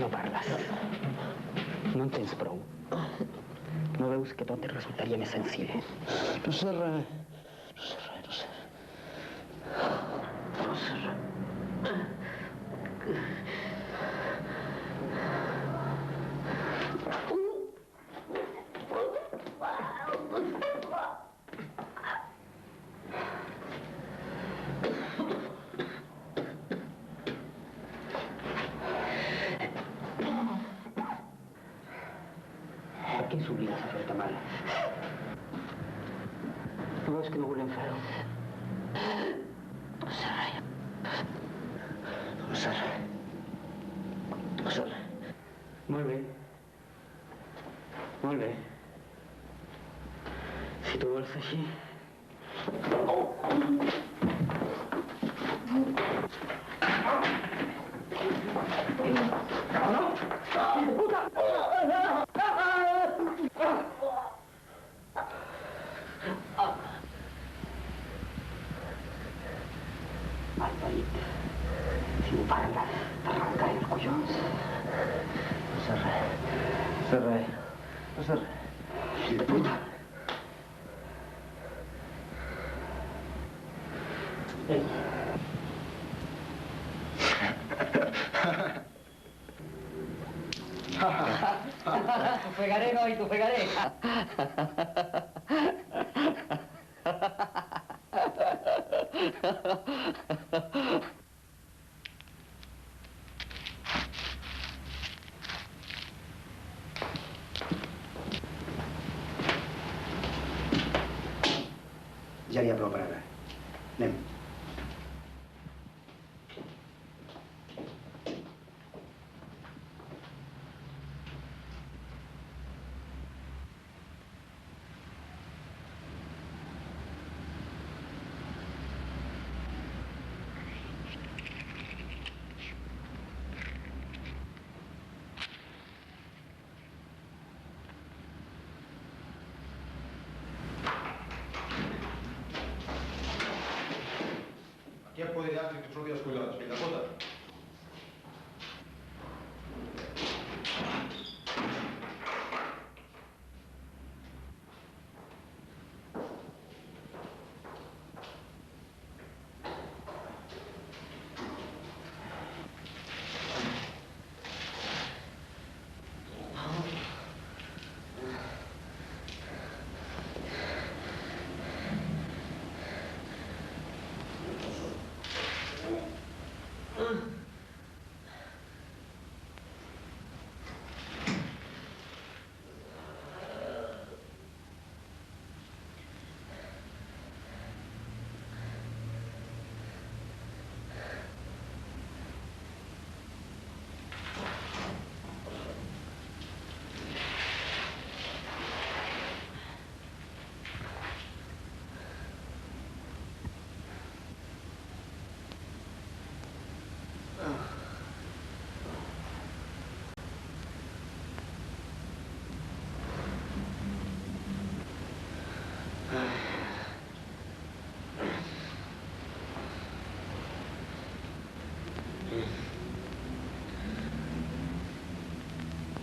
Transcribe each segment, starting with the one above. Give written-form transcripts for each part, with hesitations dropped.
què no parles? No en tens prou? No veus que tot et resultaria més senzill? No sé res. No sé res, no sé. No sé res. Per què ens obligues a fer-te mal? No veus que no volem fer-ho? No sé res. No sé res. No sé res. Molt bé. Molt bé. Si tu vols així... Malparit. Si no parles, t'arrencaré els collons. No sé res. No sé res. No sé res. Fill de puta. Ei. T'ofegaré, noi, t'ofegaré. Ja n'hi ha prou per ara. Anem. Aquí em podria dir que surti els collons, fill de puta.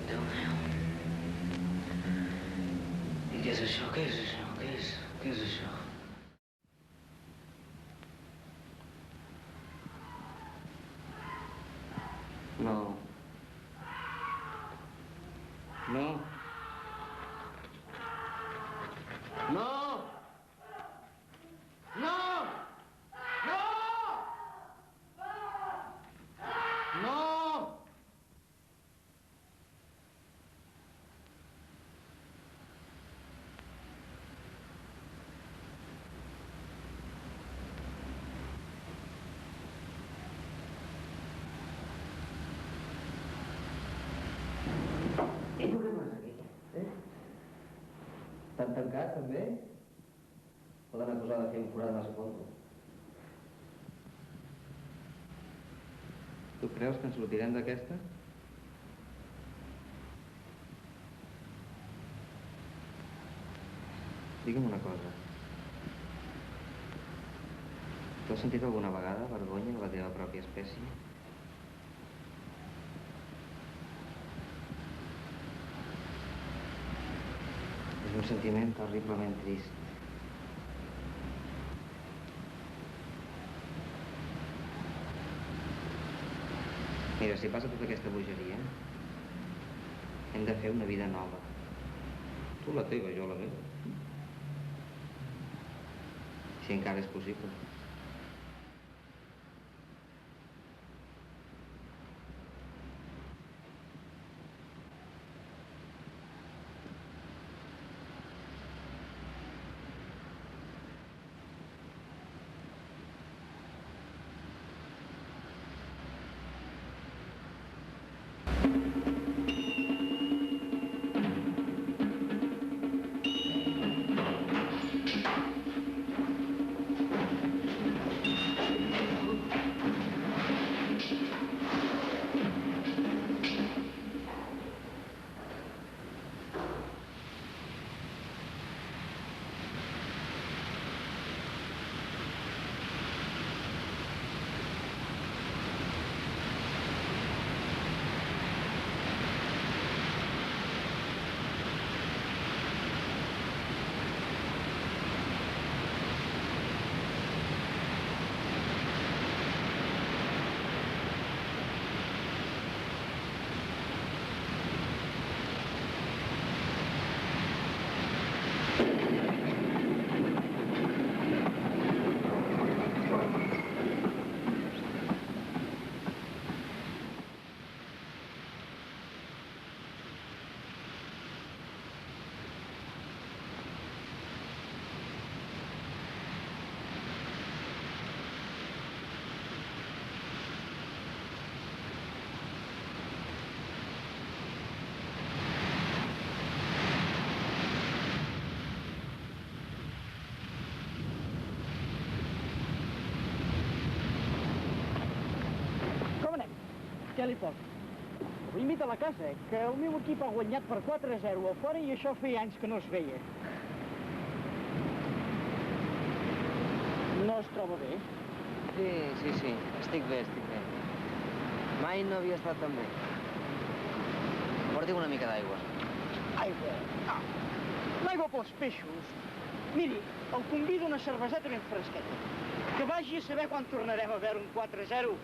Déu meu. I què és això? Què és això? Què és això? No. No. No! No! No! No! I tu què fas aquí? T'han tancat, també? Poden acusar de fer un forat massa fondo. Tu creus que ens sortirem d'aquesta? Digue'm una cosa. Tu has sentit alguna vegada vergonya de la teva pròpia espècie? sentiment terriblement trist. Mira, si passa tota aquesta bogeria, hem de fer una vida nova. Tu la teva, jo la meva. Si encara és possible. Què li poso? Avui invita a la casa, que el meu equip ha guanyat per 4-0 a fora i això feia anys que no es veia. No es troba bé? Sí. Estic bé. Mai no havia estat tan bé. Porti'm una mica d'aigua. Aigua? No. L'aigua pels peixos. Miri, el convido a una cerveseta ben fresqueta. Que vagi a saber quan tornarem a veure un 4-0.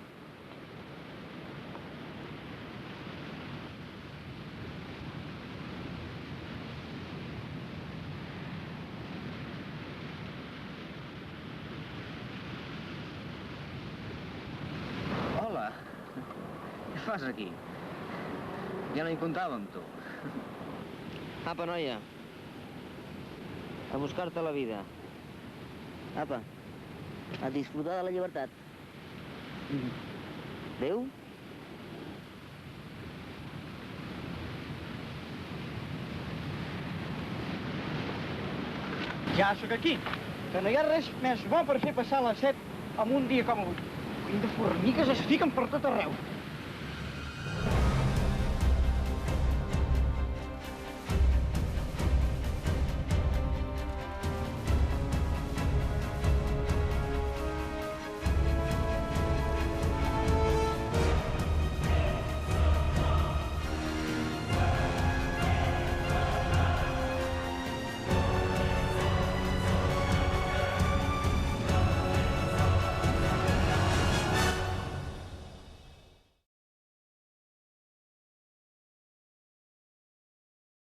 Hola. Què fas aquí? Ja no hi comptava amb tu. Apa, noia. A buscar-te la vida. Apa. A disfrutar de la llibertat. Adéu. Ja sóc aquí, que no hi ha res més bo per fer passar les 7 en un dia com avui. De formigues es fiquen per tot arreu.